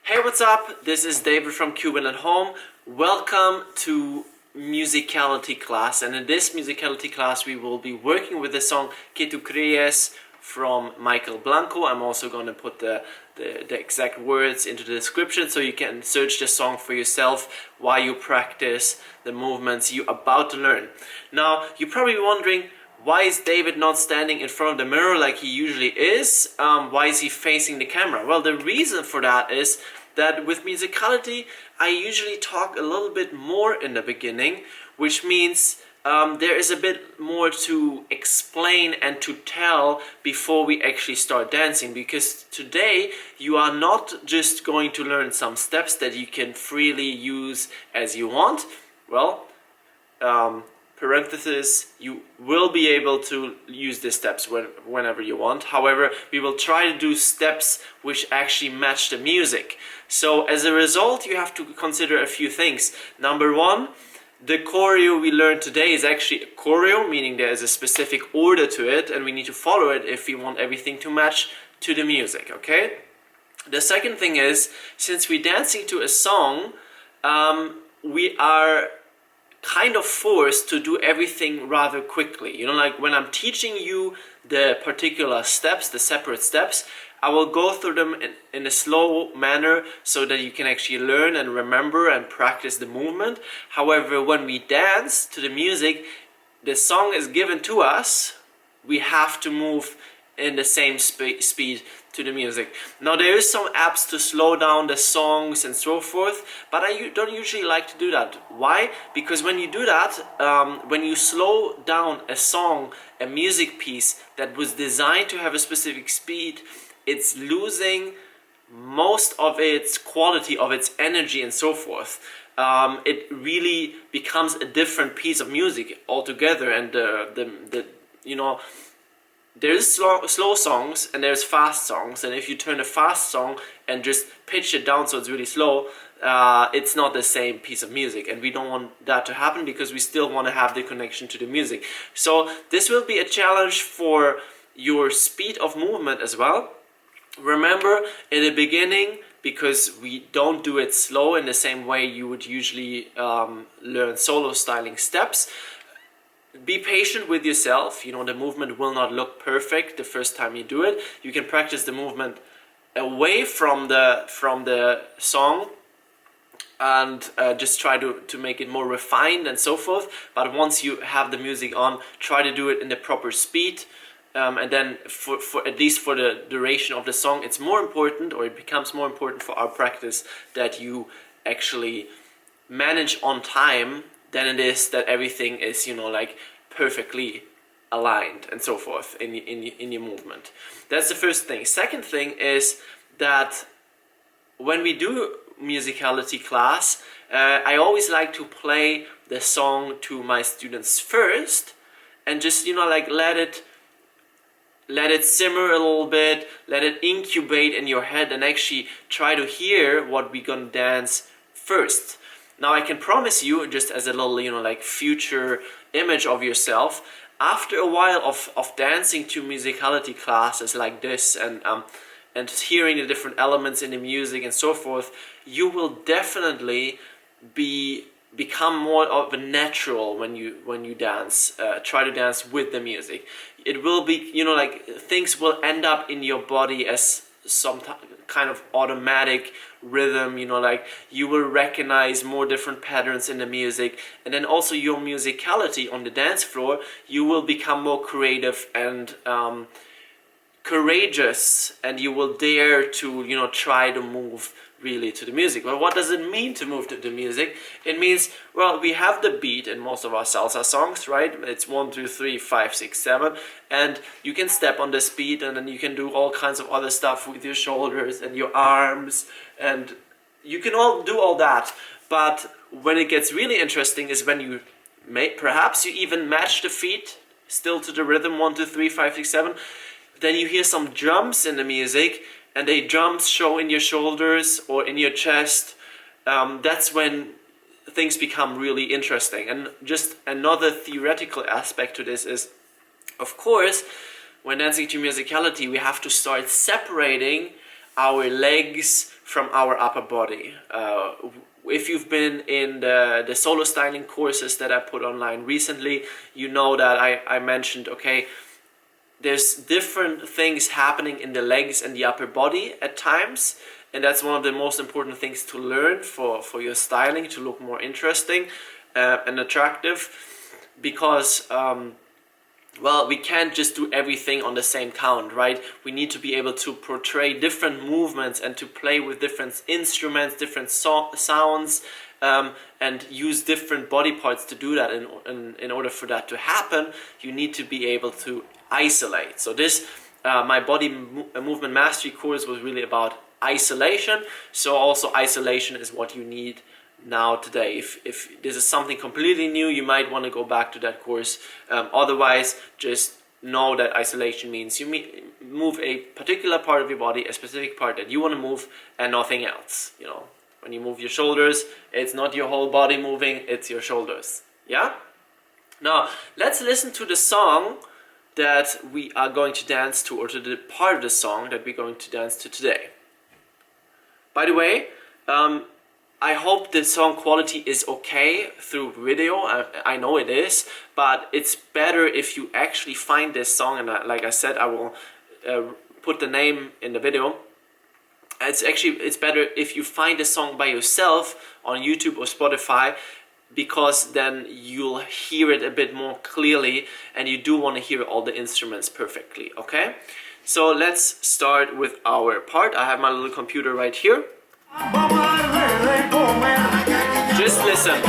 Hey, what's up? This is David from Cuban at Home. Welcome to Musicality class, and in this Musicality class we will be working with the song Que Tu Crees from Michael Blanco. I'm also going to put the exact words into the description so you can search the song for yourself while you practice the movements you're about to learn. Now, you're probably wondering, why is David not standing in front of the mirror like he usually is? Why is he facing the camera? Well, the reason for that is that with Musicality, I usually talk a little bit more in the beginning, which means there is a bit more to explain and to tell before we actually start dancing, because today you are not just going to learn some steps that you can freely use as you want. Well, parenthesis, you will be able to use the steps whenever you want. However, we will try to do steps which actually match the music. So as a result, you have to consider a few things. Number one, the choreo we learned today is actually a choreo, meaning there is a specific order to it and we need to follow it if we want everything to match to the music, okay? The second thing is, since we're dancing to a song, we are kind of forced to do everything rather quickly. You know, like when I'm teaching you the particular steps, the separate steps, I will go through them in a slow manner so that you can actually learn and remember and practice the movement. However, when we dance to the music, the song is given to us, we have to move in the same speed to the music. Now, there is some apps to slow down the songs and so forth, but I don't usually like to do that. Why? Because when you do that, when you slow down a song, a music piece that was designed to have a specific speed, it's losing most of its quality, of its energy and so forth. It really becomes a different piece of music altogether, and you know, there's slow songs and there's fast songs, and if you turn a fast song and just pitch it down so it's really slow, it's not the same piece of music, and we don't want that to happen because we still want to have the connection to the music. So this will be a challenge for your speed of movement as well. Remember, in the beginning, because we don't do it slow in the same way you would usually learn solo styling steps, be patient with yourself. You know, the movement will not look perfect the first time you do it. You can practice the movement away from the song and just try to make it more refined and so forth. But once you have the music on, try to do it in the proper speed. And then for at least for the duration of the song, it's more important, or it becomes more important for our practice, that you actually manage on time than it is that everything is, you know, like perfectly aligned and so forth in your movement. That's the first thing. Second thing is that when we do Musicality class, I always like to play the song to my students first and just, you know, like let it simmer a little bit, let it incubate in your head, and actually try to hear what we're gonna dance first. Now, I can promise you, just as a little, you know, like future image of yourself, after a while of dancing to Musicality classes like this and hearing the different elements in the music and so forth, you will definitely become more of a natural when you dance. Try to dance with the music. It will be, you know, like things will end up in your body as some kind of automatic rhythm, you know, like you will recognize more different patterns in the music, and then also your musicality on the dance floor, you will become more creative and courageous, and you will dare to, you know, try to move really to the music. Well, what does it mean to move to the music? It means, well, we have the beat in most of our salsa songs, right? It's 1, 2, 3, 5, 6, 7, and you can step on this beat, and then you can do all kinds of other stuff with your shoulders and your arms, and you can all do all that. But when it gets really interesting is when you perhaps you even match the feet still to the rhythm, 1, 2, 3, 5, 6, 7. Then you hear some drums in the music, and the drums show in your shoulders or in your chest. That's when things become really interesting. And just another theoretical aspect to this is, of course, when dancing to Musicality, we have to start separating our legs from our upper body. If you've been in the solo styling courses that I put online recently, you know that I mentioned, okay, there's different things happening in the legs and the upper body at times, and that's one of the most important things to learn for your styling, to look more interesting and attractive, because well, we can't just do everything on the same count, right? We need to be able to portray different movements and to play with different instruments, different sounds, and use different body parts to do that. In order for that to happen, you need to be able to isolate. So this, my body movement mastery course was really about isolation. So also isolation is what you need now today. If this is something completely new, you might want to go back to that course. Otherwise, just know that isolation means you move a particular part of your body, a specific part that you want to move, and nothing else. You know, when you move your shoulders, it's not your whole body moving, it's your shoulders. Yeah? Now, let's listen to the song that we are going to dance to, or to the part of the song that we're going to dance to today. By the way, I hope the song quality is okay through video. I know it is, but it's better if you actually find this song, and like I said, I will put the name in the video. It's better if you find the song by yourself on YouTube or Spotify, because then you'll hear it a bit more clearly, and you do want to hear all the instruments perfectly, okay? So let's start with our part. I have my little computer right here. Just listen.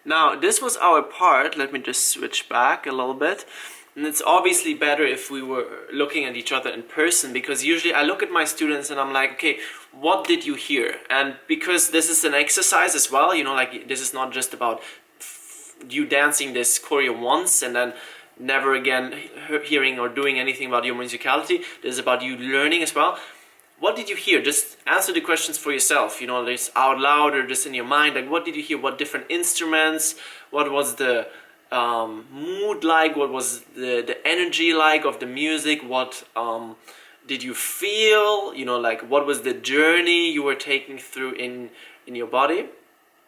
Now, this was our part. Let me just switch back a little bit. And it's obviously better if we were looking at each other in person, because usually I look at my students and I'm like, okay, what did you hear? And because this is an exercise as well, you know, like this is not just about you dancing this choreo once and then never again hearing or doing anything about your musicality. This is about you learning as well. What did you hear? Just answer the questions for yourself, you know, just out loud or just in your mind. Like, what did you hear? What different instruments? What was the mood like? What was the energy like of the music? What did you feel? You know, like, what was the journey you were taking through in your body?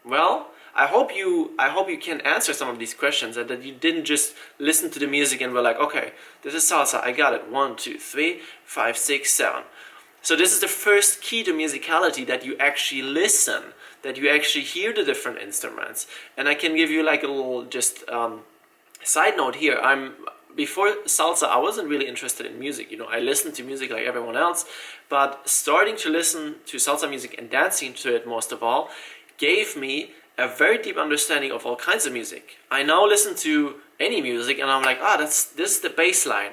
Well, I hope you can answer some of these questions, and that you didn't just listen to the music and were like, okay, this is salsa, I got it. 1, 2, 3, 5, 6, 7. So this is the first key to musicality, that you actually listen, that you actually hear the different instruments. And I can give you like a little just side note here. Before salsa, I wasn't really interested in music. You know, I listened to music like everyone else, but starting to listen to salsa music and dancing to it most of all gave me a very deep understanding of all kinds of music. I now listen to any music and I'm like, this is the bass line.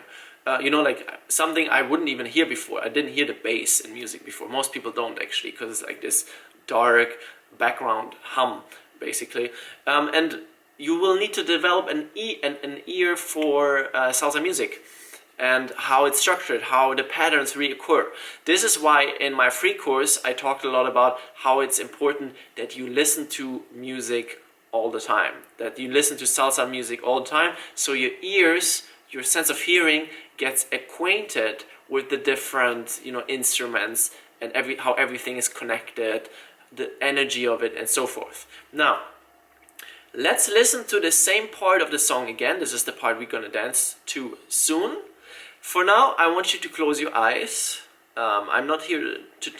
You know, like something I wouldn't even hear before. I didn't hear the bass in music before. Most people don't actually, because it's like this dark background hum, basically. And you will need to develop an ear for salsa music and how it's structured, how the patterns reoccur. This is why in my free course I talked a lot about how it's important that you listen to music all the time, that you listen to salsa music all the time, so your ears, your sense of hearing gets acquainted with the different, you know, instruments and how everything is connected, the energy of it, and so forth. Now, let's listen to the same part of the song again. This is the part we're gonna dance to soon. For now, I want you to close your eyes I'm not here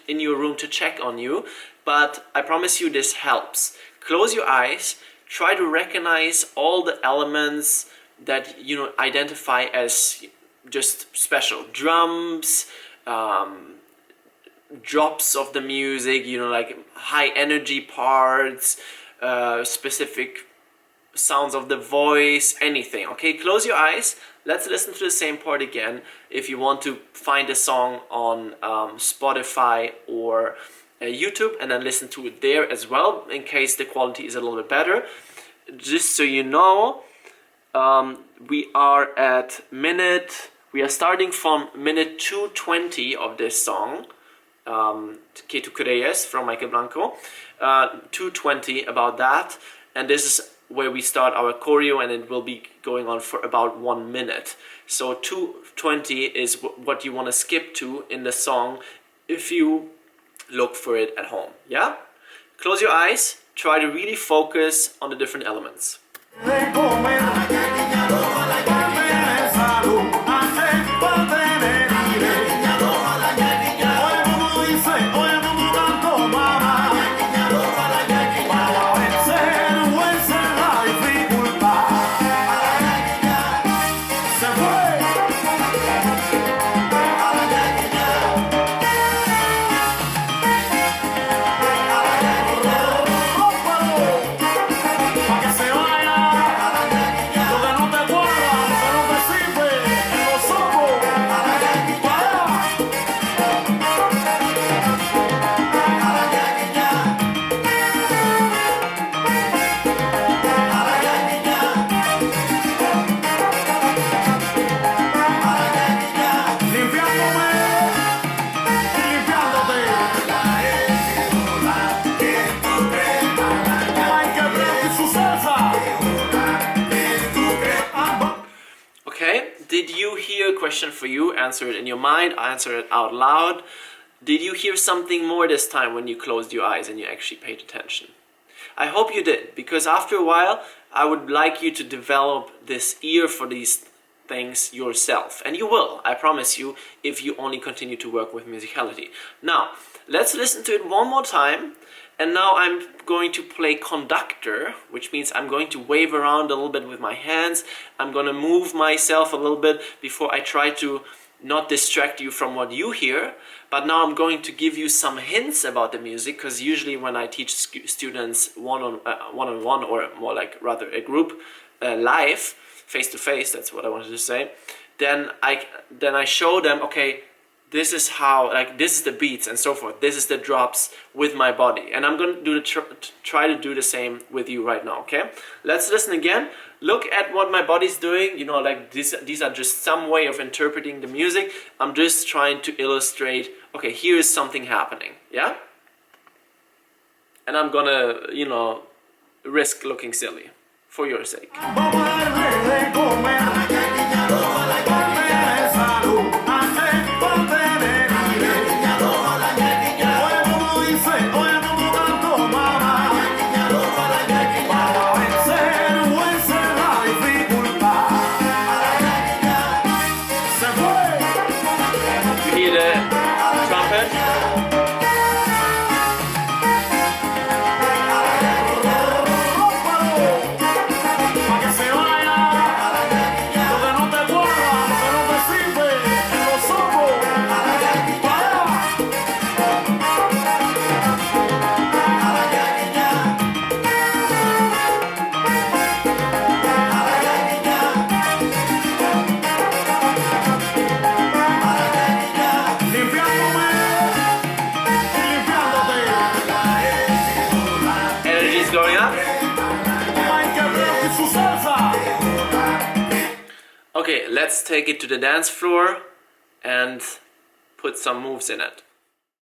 in your room to check on you, but I promise you this helps. Close your eyes, try to recognize all the elements that identify as just special. Drums, drops of the music, like high energy parts, specific sounds of the voice, anything. Okay, close your eyes. Let's listen to the same part again. If you want to find a song on Spotify or YouTube, and then listen to it there as well, in case the quality is a little bit better. Just so you know, we are starting from minute 220 of this song, Que tu crees from Michael Blanco, 220, about that, and this is where we start our choreo, and it will be going on for about 1 minute. So 220 is what you want to skip to in the song if you look for it at home. Yeah? Close your eyes, try to really focus on the different elements. Did you hear a question for you? Answer it in your mind, answer it out loud. Did you hear something more this time when you closed your eyes and you actually paid attention? I hope you did, because after a while I would like you to develop this ear for these things yourself. And you will, I promise you, if you only continue to work with Musicality. Now, let's listen to it one more time. And now I'm going to play conductor, which means I'm going to wave around a little bit with my hands. I'm going to move myself a little bit before I try to not distract you from what you hear. But now I'm going to give you some hints about the music, because usually when I teach students one-on-one, or more like rather a group, live, face-to-face, that's what I wanted to say, then I show them, okay, this is how, like, this is the beats and so forth. This is the drops with my body. And I'm going to try to do the same with you right now, okay? Let's listen again. Look at what my body's doing. Like these are just some way of interpreting the music. I'm just trying to illustrate, okay, here is something happening, yeah? And I'm gonna, risk looking silly for your sake. Okay, let's take it to the dance floor and put some moves in it.